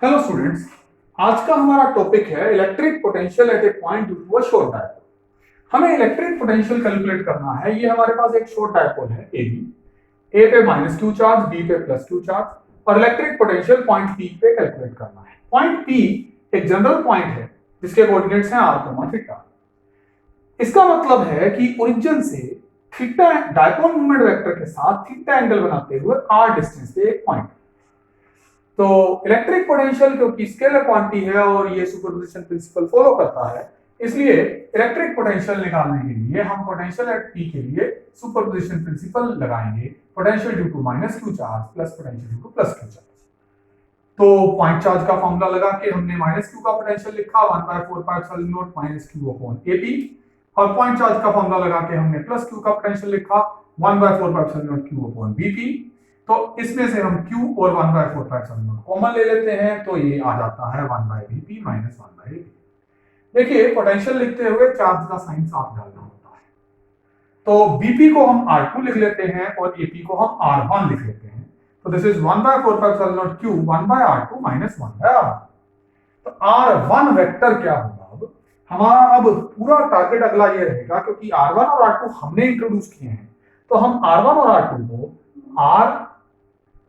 Hello students. आज का हमारा टॉपिक है electric potential at a point due to a short dipole. हमें इलेक्ट्रिक पोटेंशियल कैलकुलेट करना है। ये हमारे पास एक शॉर्ट डायपोल है ए बी। ए पे माइनस क्यू चार्ज, बी पे प्लस क्यू चार्ज और इलेक्ट्रिक पोटेंशियल पॉइंट पी पे कैलकुलेट करना है। पॉइंट पी एक जनरल पॉइंट है जिसके कोऑर्डिनेट्स हैं r, थीटा। इसका मतलब है कि ओरिजिन से थीटा डायपोल मोमेंट वेक्टर के साथ थीटा एंगल बनाते हुए r डिस्टेंस पे एक पॉइंट। तो इलेक्ट्रिक पोटेंशियल क्योंकि स्केलर क्वांटिटी है और ये सुपरपोजिशन प्रिंसिपल फॉलो करता है, इसलिए इलेक्ट्रिक पोटेंशियल निकालने के लिए हम पोटेंशियल एट पी के लिए सुपरपोजिशन प्रिंसिपल लगाएंगे। Potential due to minus Q charge plus potential due to plus Q charge. तो पॉइंट चार्ज का फॉर्मूला लगा के हमने माइनस क्यू का पोटेंशियल लिखा 1/4 माइनस क्यू अपॉन एपी, और पॉइंट चार्ज का फॉर्मूला लगा के हमने प्लस क्यू का पोटेंशियल लिखा 1/4 क्यू अपॉन बीपी। तो इसमें से हम Q और 1/4 कॉमन ले लेते हैं, तो ये आ जाता है 1/Vp माइनस 1/Vp। देखिए पोटेंशियल लिखते हुए चार्ज का साइन साफ डालना होता है। तो Vp को हम R2 लिख लेते हैं और Ap को हम R1 लिख लेते हैं। तो this is 1/4 Q 1/R2 minus 1/R1। तो R1 वेक्टर क्या होगा? अब हमारा अब पूरा टारगेट अगला ये रहेगा, क्योंकि R1 और R2 हमने इंट्रोड्यूस किए हैं, तो हम R1 और R2 को R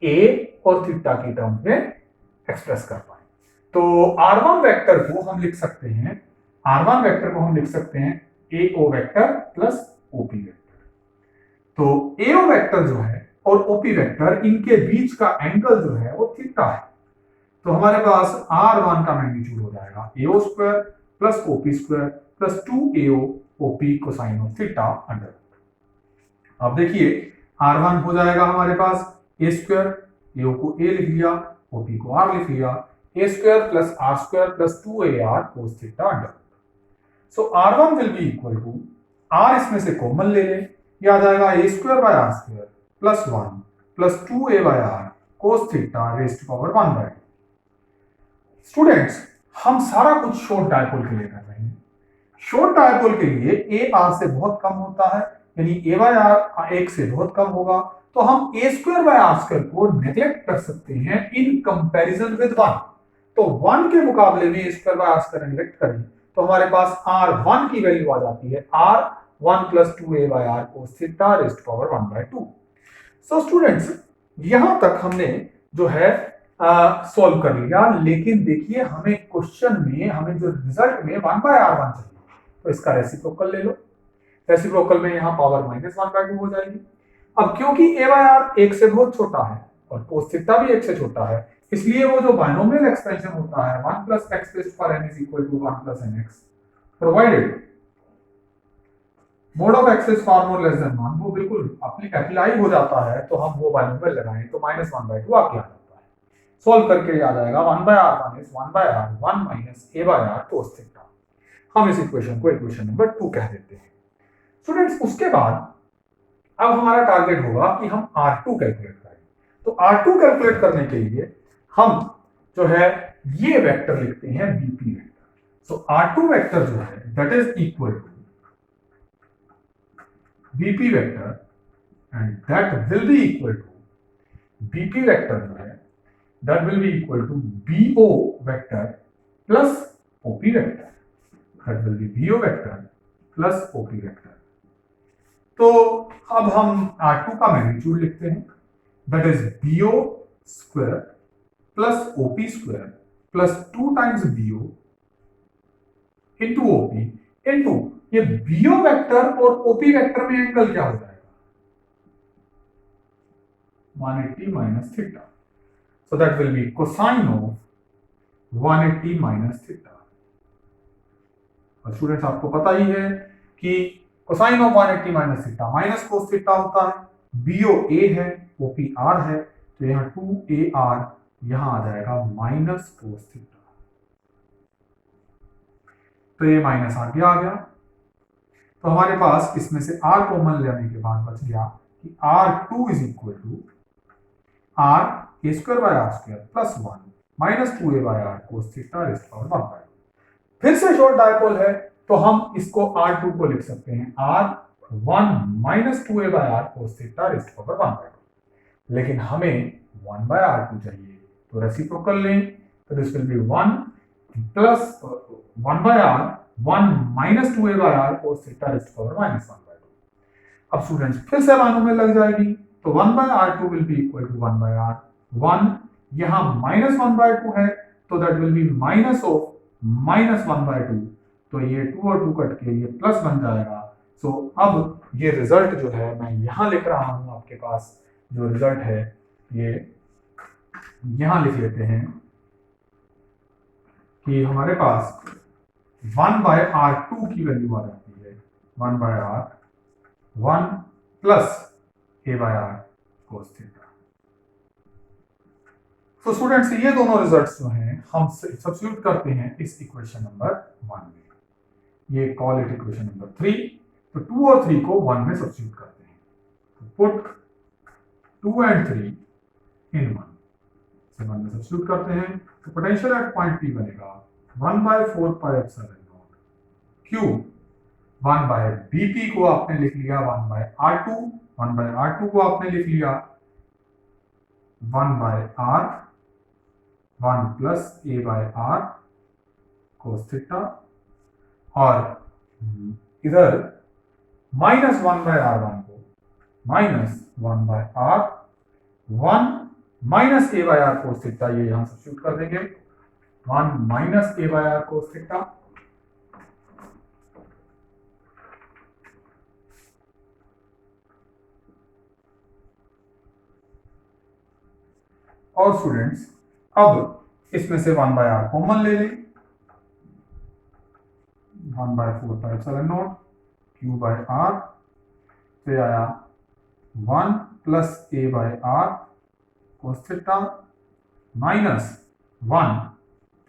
ए और थीटा की टर्म में एक्सप्रेस कर पाए। तो R1 वेक्टर को हम लिख सकते हैं, R1 वेक्टर को हम लिख सकते हैं AO vector plus OP vector. तो AO वेक्टर जो है और OP वेक्टर, इनके बीच का एंगल जो है वो थीटा है। तो हमारे पास R1 का मैग्नीट्यूड हो जाएगा AO square plus OP square plus 2AO OP cosine of theta under. अब देखिए R1 हो जाएगा हमारे पास ए स्क्वायर, ए को ए लिख लिया, ओपी को आर लिख लिया, A square plus R square plus 2AR cos theta under. So R1 will be equal to, R इसमें से कॉमन ले लें, ये आ जाएगा A square by R square plus 1 plus 2A by R cos theta raise to power 1/2। Students, हम सारा कुछ शॉर्ट डायपोल के लिए कर रहे हैं। शॉर्ट डायपोल के लिए ए आर से बहुत कम होता है, यानी ए बाय आर 1 से बहुत कम होगा। तो हम ए स्क्वायर बाय आर स्क्वायर को नेग्लेक्ट कर सकते हैं इन कंपैरिजन विद 1। तो 1 के मुकाबले में A square by R square neglect करें तो हमारे पास R1 की वैल्यू आ जाती है R1 plus 2A by R cos theta raise to power 1/2। So students, यहां तक हमने जो है सॉल्व कर लिया, लेकिन देखिए हमें क्वेश्चन में हमें जो रिजल्ट में 1/R1 चाहिए, तो इसका रेसिप्रोकल ले लो। रेसिप्रोकल में यहाँ पावर -1/2 हो जाएगी। अब क्योंकि a बाय आर 1 से बहुत छोटा है और कोस थीटा भी 1 से छोटा है, इसलिए वो जो बायनोमियल एक्सपेंशन होता है 1 plus x raise to power n is equal to 1 plus nx, provided mod of x is far more less than 1, वो बिल्कुल अप्लाई हो जाता है, तो हम वो बायनोमियल लगाएं तो -1/2 आके आ जाता है। सॉल्व करके आ जाएगा 1/R1 is 1/R1 minus a by R cos theta. हम इस इक्वेशन को इक्वेशन नंबर 2 कह देते हैं। स्टूडेंट्स, उसके बाद अब हमारा टारगेट होगा कि हम R2 कैलकुलेट करें। तो R2 कैलकुलेट करने के लिए हम जो है ये वेक्टर लिखते हैं BP वेक्टर। सो R2 वेक्टर जो है that is equal to BP vector and that will be equal to BP vector जो है that will be equal to BO vector plus OP vector, that will be BO vector plus OP vector. तो अब हम R2 का magnitude लिखते हैं, that is BO square plus OP square plus 2 times BO into OP into ये BO vector और OP vector में angle क्या हो जाएगा? 180 minus theta. So that will B cosine of 180 minus theta. और स्टूडेंट्स, आपको पता ही है कि cosine of 180 minus theta minus cos theta होता है। BO A है, OP R है, तो यहाँ 2AR यहां आ जाएगा माइनस कोस थीटा। तो ये माइनस आगे आ गया, तो हमारे पास इसमें से R कॉमन लेने के बाद बच गया कि R2 is equal to R A square by R square plus 1 minus 2A by R cos theta raise to power 1/2। फिर से शॉर्ट डायपोल है, तो हम इसको R2 को लिख सकते हैं R1 minus 2A by R cos theta raise to power 1/2। लेकिन हमें 1/R2 चाहिए, तो रेसिप्रोकल लें, तो this will be 1 plus 1 by R 1 minus 2a by R cos theta raise to power minus 1 by 2। अब स्टूडेंट्स फिर से मानों में लग जाएगी, तो 1 by r2 will be equal to 1 by r 1, यहाँ माइनस 1 बाय 2 है तो that will be minus of minus 1 by 2, तो ये 2 और 2 कट के ये प्लस बन जाएगा। सो अब ये रिजल्ट जो है मैं यहाँ लिख रहा हूँ, आपके पास जो रिजल्ट है ये यहाँ लिख लेते हैं कि हमारे पास 1 बाय r2 की वैल्यू आ जाती है 1 by r 1 plus a by r cos theta. तो स्टूडेंट्स ये दोनों रिजल्ट्स जो हैं हम सब्स्टिट्यूट करते हैं इस इक्वेशन नंबर 1 में, ये कॉल इट इक्वेशन नंबर 3। तो 2 और 3 को 1 में सब्स्टिट्यूट करते हैं, तो पुट 2 एंड 3 इन 1 से 1 में सब्स्टिट्यूट करते हैं, तो पोटेंशियल एट पॉइंट P बनेगा 1 by 4 pi epsilon naught Q 1 by BP को आपने लिख लिया 1 बाय R2, 1 बाय R2 को आपने लिख लिया 1 by R 1 plus a by r cos theta, और इधर माइनस 1 बाय r1 को minus 1 by r 1 minus a by r cos theta, ये यहां सब्स्टिट्यूट कर देंगे 1 minus a by r cos theta, और स्टूडेंट्स अब इसमें से 1 बाय r कॉमन ले लें, 1 by 4 pi epsilon naught Q by r से आया 1 plus a by r cos theta minus 1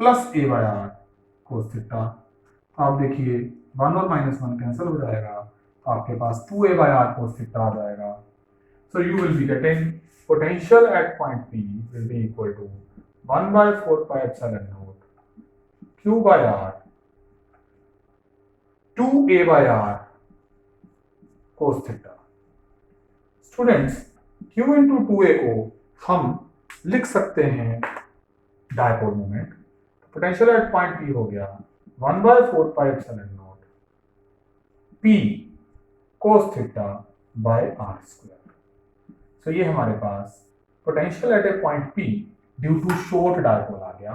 plus a by r cos theta. तो आप देखिए 1 और माइनस 1 कैंसिल हो जाएगा, तो आपके पास 2a by r cos theta आ जाएगा। So you will be getting potential at point P will be equal to 1 by 4 pi epsilon naught Q by R 2a by R cos theta। Students Q into 2a को हम लिख सकते हैं dipole moment, potential at point P हो गया 1 by 4 pi epsilon naught P cos theta by R square। तो ये हमारे पास potential at a point P due to short dipole आ गया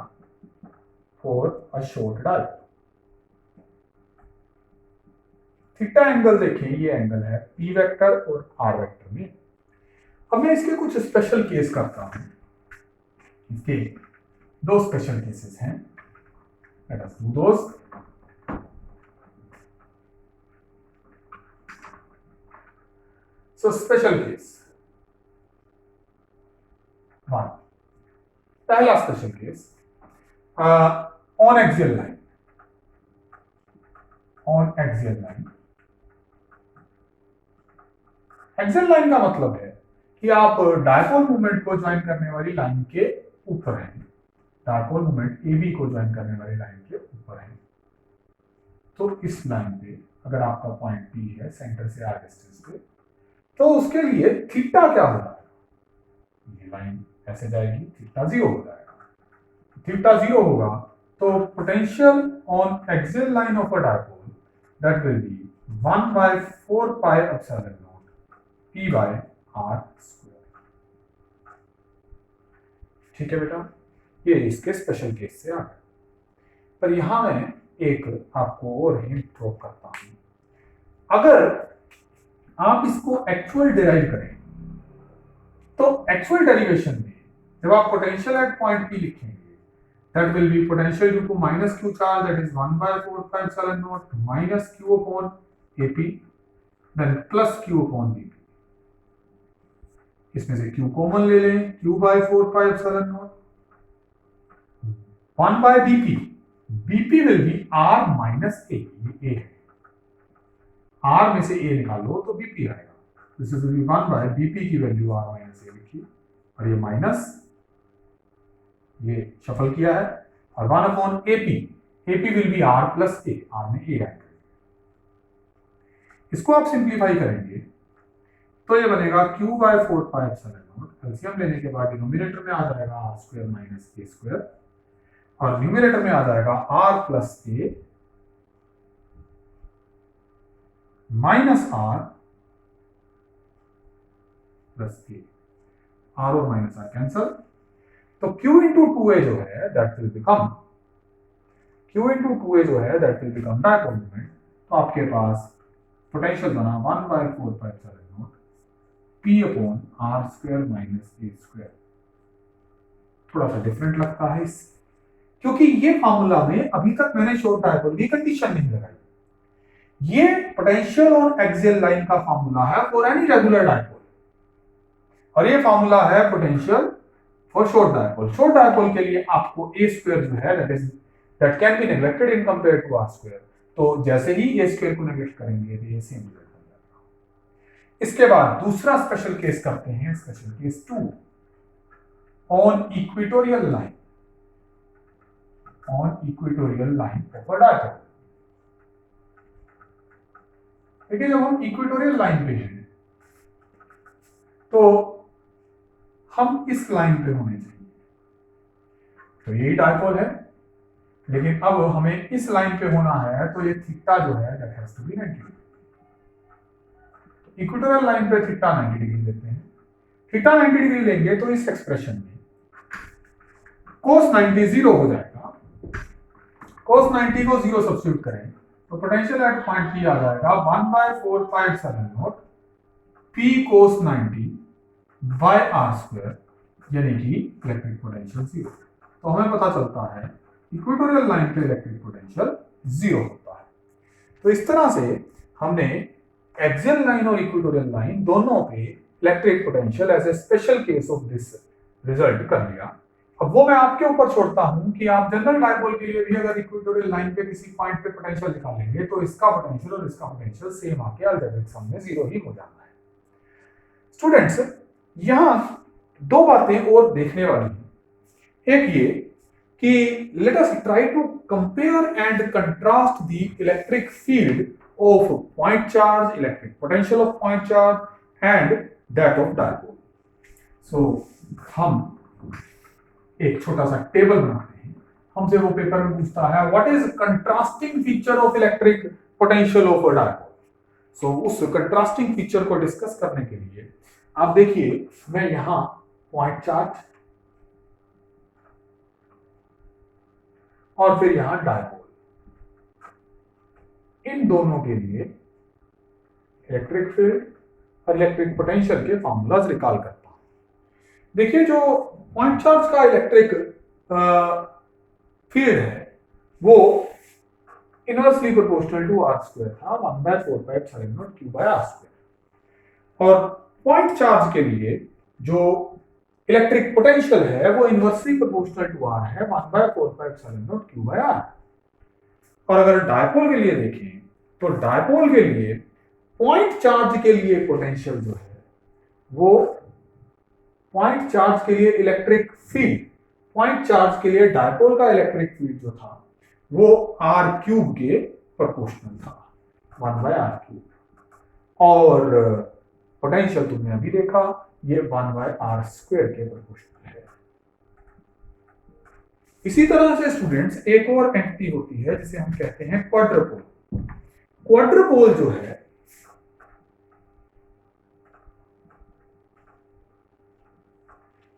for a short dipole. Theta angle देखिए, ये एंगल है P वेक्टर और R वेक्टर में। अब मैं इसके कुछ स्पेशल केस करता हूं, इसके दो स्पेशल केसेस हैं, let us do those. So special case 1, पहला special case on axial line, on axial line. Axial line का मतलब है कि आप डायपोल मोमेंट को ज्वाइन करने वाली लाइन के ऊपर हैं, डायपोल मोमेंट AB को ज्वाइन करने वाली लाइन के ऊपर हैं। तो इस लाइन पे अगर आपका पॉइंट P है सेंटर से R डिस्टेंस पे, तो उसके लिए थीटा क्या होगा, ये लाइन ऐसे जाएगी, थीटा 0 हो जाएगा। थीटा 0 होगा तो potential on axial line of a dipole that will be 1 by 4 pi epsilon naught P by R square. ठीक है बेटा, ये इसके स्पेशल केस से आ गया। पर यहां मैं एक आपको और हिंट ड्रॉप करता हूं, अगर आप इसको एक्चुअल डिराइव करें तो एक्चुअल डेरिवेशन में जब आप पोटेंशियल एट पॉइंट P लिखेंगे that will be potential due to minus Q charge that is 1 by 4 pi epsilon naught minus Q upon AP then plus Q upon BP। इसमें से Q common ले लें, Q by 4 pi epsilon naught 1 by BP, BP will be R minus A, ये A है, R में से A निकालो तो BP आएगा। दिस इज 1 बाय BP की वैल्यू R माइनस A लिखी, और ये माइनस ये शफल किया है, और 1 upon AP, AP will be R plus A, R में A आएगा। इसको आप सिंप्लीफाई करेंगे तो ये बनेगा Q by 4 pi epsilon naught, LCM लेने के बाद डिनोमिनेटर में आ जाएगा R square minus A square, और न्यूमरेटर में आ जाएगा r प्लस के माइनस r प्लस के, r और माइनस r कैंसल, तो q इंटू 2a जो है that will become q into 2a जो है that will become dipole moment. तो आपके पास पोटेंशियल बना 1/4πε0 p upon r square minus a square. थोड़ा सा डिफरेंट लगता है इससे, क्योंकि ये फार्मूला में अभी तक मैंने शॉर्ट डायपोल की कंडीशन नहीं लगाई। ये पोटेंशियल और एक्सियल लाइन का फार्मूला है फॉर एनी रेगुलर डायपोल, और ये फार्मूला है potential for short dipole. Short dipole के लिए आपको a स्क्वायर जो है that can be neglected in compared to r square, तो जैसे ही a स्क्वायर को नेग्लेक्ट करेंगे तो ये सेम रिजल्ट हो जाएगा। इसके बाद दूसरा स्पेशल केस करते हैं, special case 2 on equatorial line, on equatorial line of a dipole. देखिए जब हम इक्वेटोरियल लाइन पे हैं तो हम इस लाइन पे होने चाहिए, तो यही डायपोल है, लेकिन अब हमें इस लाइन पे होना है तो ये थीटा जो है that has to be 90 degree. Equatorial line पे थीटा 90 डिग्री लेते हैं, थीटा 90 डिग्री लेंगे तो इस एक्सप्रेशन में cos 90 0 हो जाएगा, cos 90 को 0 सब्स्टिट्यूट करें तो पोटेंशियल एट पॉइंट P आ जाएगा 1/4πε0 P cos 90 by r square, यानी कि इलेक्ट्रिक पोटेंशियल 0। तो हमें पता चलता है इक्वेटोरियल लाइन पे इलेक्ट्रिक पोटेंशियल 0 होता है। तो इस तरह से हमने एक्सियल लाइन और इक्वेटोरियल लाइन दोनों पे electric potential as a special case of this result कर लिया। अब वो मैं आपके ऊपर छोड़ता हूं कि आप जनरल डायपोल के लिए भी अगर इक्वेटोरियल लाइन पे किसी पॉइंट पे पोटेंशियल निकालेंगे तो इसका पोटेंशियल और इसका पोटेंशियल सेम आके अलजेब्रिक सम में 0 ही हो जाना है। स्टूडेंट्स यहां दो बातें और देखने वाली हैं। एक ये कि let us try to compare and contrast the electric field of point charge, electric potential of point charge and that of dipole. So हम एक छोटा सा टेबल बनाते हैं, हमसे वो पेपर में पूछता है what is contrasting feature of electric potential of a dipole. So उस कंट्रास्टिंग फीचर को डिस्कस करने के लिए आप देखिए मैं यहां पॉइंट चार्ज और फिर यहां डायपोल, इन दोनों के लिए इलेक्ट्रिक फील्ड और इलेक्ट्रिक पोटेंशियल के फॉर्मूलाज रिकॉल करता हूं। देखिए जो पॉइंट चार्ज का इलेक्ट्रिक फील्ड है वो inversely proportional to r square था, 1/4πε0 q बाय r स्क्वायर। और पॉइंट चार्ज के लिए जो इलेक्ट्रिक पोटेंशियल है वो इनवर्सली प्रोपोर्शनल टू r है, 1/4πε0 q बाय r। और अगर डायपोल के लिए देखें तो डायपोल के लिए पॉइंट चार्ज के लिए पोटेंशियल जो है वो पॉइंट चार्ज के लिए इलेक्ट्रिक फील्ड, पॉइंट चार्ज के लिए डायपोल का इलेक्ट्रिक फील्ड जो था वो r³ के प्रोपोर्शनल था, 1/r³। और पोटेंशियल तुमने अभी देखा ये 1/r² के प्रोपोर्शनल है। इसी तरह से स्टूडेंट्स एक और एंटिटी होती है जिसे हम कहते हैं क्वाड्रपोल। क्वाड्रपोल जो है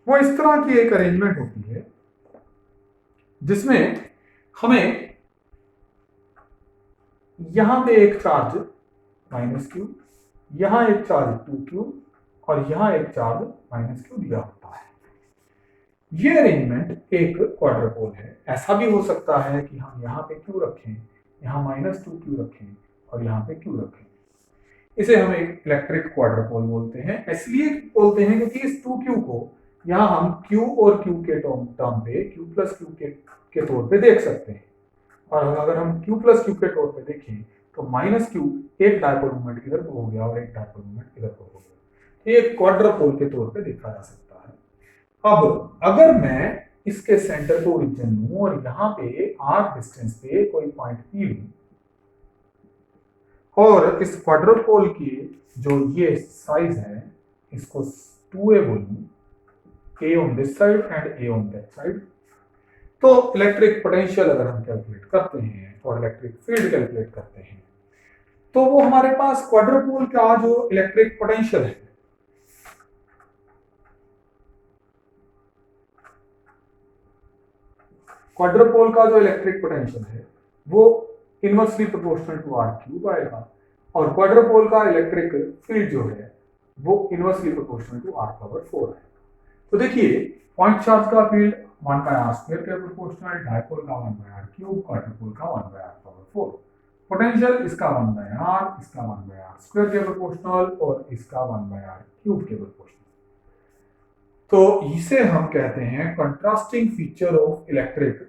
वो इस तरह की एक अरेंजमेंट होती है जिसमें हमें यहां पे एक चार्ज -q, यहां एक चार्ज 2q और यहां एक चार्ज -q दिया होता है। ये अरेंजमेंट एक क्वाड्रपोल है। ऐसा भी हो सकता है कि हम यहाँ पे q रखें, यहाँ -2q रखें और यहाँ पे q रखें। इसे हम एक इलेक्ट्रिक क्वाड्रपोल बोलते हैं। इसलिए बोलते हैं क्योंकि इस 2q को यहाँ हम q और q के टर्म पे q प्लस q के तौर पे देख सकते हैं। और अगर हम q प्लस q के तौर पे देखें तो -q एक डायपोल मोमेंट इधर को हो गया और एक डायपोल मोमेंट इधर को हो गया, तो ये क्वाड्रपोल के तौर पे देखा जा सकता है। अब अगर मैं इसके सेंटर को ओरिजिन लूं और यहाँ पे r डिस्टेंस पे कोई पॉइंट P लूं और इस क्वाड्रपोल की जो ये साइज है इसको 2a बोलूं, a on this side and a on that side, तो इलेक्ट्रिक पोटेंशियल अगर हम कैलकुलेट करते हैं और इलेक्ट्रिक फील्ड कैलकुलेट करते हैं तो वो हमारे पास क्वाड्रुपोल का जो इलेक्ट्रिक पोटेंशियल है, क्वाड्रुपोल का जो इलेक्ट्रिक पोटेंशियल है वो inversely proportional to R cube आएगा और क्वाड्रुपोल का इलेक्ट्रिक फील्ड जो है वो inversely proportional to R power 4 है। तो देखिए पॉइंट चार्ज का फील्ड 1 बाय आर स्क्वायर के प्रोपोर्शनल, डायपोल का 1 बाय आर क्यूब, क्वाड्रुपोल का 1 बाय आर पावर 4, पोटेंशियल इसका 1 बाय आर, इसका 1 बाय आर स्क्वायर के प्रोपोर्शनल और इसका 1 बाय आर क्यूब के प्रोपोर्शनल। तो इसे हम कहते हैं contrasting feature of electric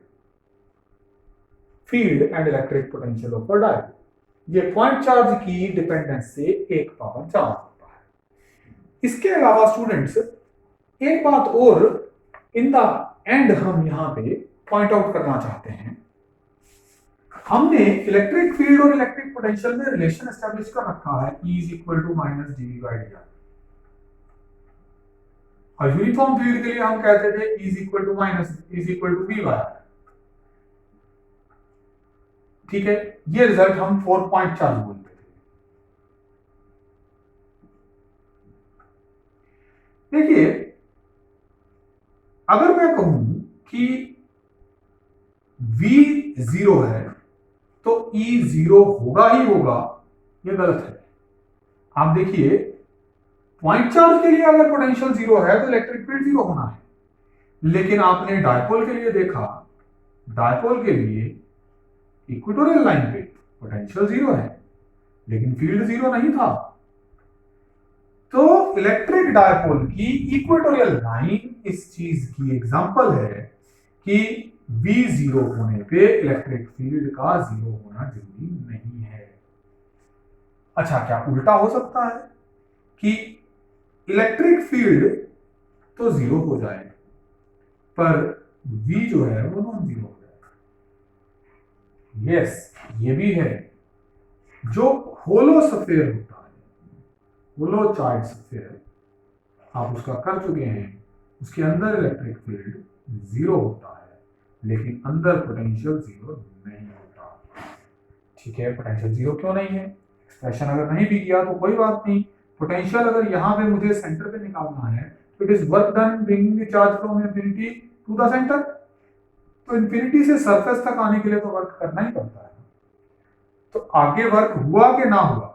field and electric potential of a diode. ये पॉइंट चार्ज की डिपेंडेंस से एक पावर चार्ज होता है। इसके अलावा स्टूडेंट्स एक बात और इन द एंड हम यहां पे पॉइंट आउट करना चाहते हैं। हमने इलेक्ट्रिक फील्ड और इलेक्ट्रिक पोटेंशियल में रिलेशन एस्टैब्लिश कर रखा है E is equal to minus dV by dt। और यूनिफॉर्म फील्ड के लिए हम कहते थे E is equal to minus is equal to V by. ठीक है, ये रिजल्ट हम 4 पॉइंट चार्ज बोलते थे। देखिए अगर मैं कहूं कि V 0 है तो E 0 होगा ही होगा, ये गलत है। आप देखिए पॉइंट चार्ज के लिए अगर पोटेंशियल 0 है तो इलेक्ट्रिक फील्ड 0 होना है, लेकिन आपने डायपोल के लिए देखा, डायपोल के लिए इक्वेटोरियल लाइन पे पोटेंशियल 0 है लेकिन फील्ड 0 नहीं था। तो इलेक्ट्रिक डायपोल की इक्वेटोरियल लाइन इस चीज की एग्जांपल है कि V 0 होने पे इलेक्ट्रिक फील्ड का 0 होना जरूरी नहीं है। अच्छा, क्या उल्टा हो सकता है कि इलेक्ट्रिक फील्ड तो 0 हो जाए पर V जो है वो नॉन 0 हो जाए? यस, ये भी है। जो होलो स्फीयर होता है, होलो चार्ज स्फीयर, आप उसका कर चुके हैं, उसके अंदर इलेक्ट्रिक फील्ड 0 होता है लेकिन अंदर पोटेंशियल 0 नहीं होता। ठीक है, पोटेंशियल 0 क्यों नहीं है? एक्सप्रेशन अगर नहीं भी किया तो कोई बात नहीं, पोटेंशियल अगर यहां पे मुझे सेंटर पे निकालना है तो it is work done bringing the charge from infinity to the centre. तो इंफिनिटी से सरफेस तक आने के लिए तो वर्क करना ही पड़ता है। तो आगे वर्क हुआ कि ना हुआ,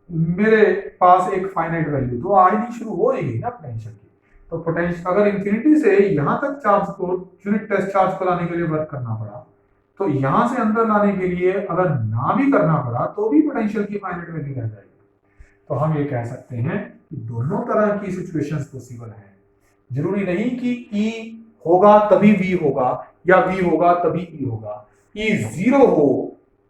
मेरे पास एक फाइनाइट वैल्यू तो आ ही नहीं, शुरू हो ही ना पोटेंशियल की। तो पोटेंशियल अगर इंफिनिटी से यहां तक चार्ज को, यूनिट टेस्ट चार्ज को लाने के लिए वर्क करना पड़ा, तो यहां से अंदर लाने के लिए अगर ना भी करना पड़ा तो भी पोटेंशियल की फाइनाइट वैल्यू रह जाएगी। तो हम ये कह सकते हैं कि दोनों तरह की सिचुएशंस पॉसिबल हैं। जरूरी नहीं कि E होगा तभी V होगा या V होगा तभी E होगा। E 0 हो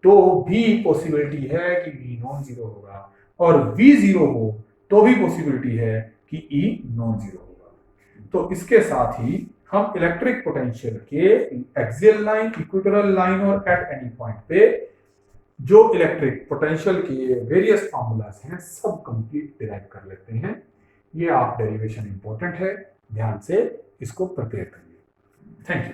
तो भी पॉसिबिलिटी है कि V नॉन 0 होगा और V 0 हो तो भी पॉसिबिलिटी है कि E नॉन 0 होगा। तो इसके साथ ही हम इलेक्ट्रिक पोटेंशियल के एक्सियल लाइन, इक्वेटोरियल लाइन और एट एनी पॉइंट पे जो इलेक्ट्रिक पोटेंशियल के वेरियस फॉर्मूलाज हैं सब कंप्लीट डिराइव कर लेते हैं। ये आप डेरिवेशन इंपॉर्टेंट है, ध्यान से इसको प्रिपेयर करिए। Thank you.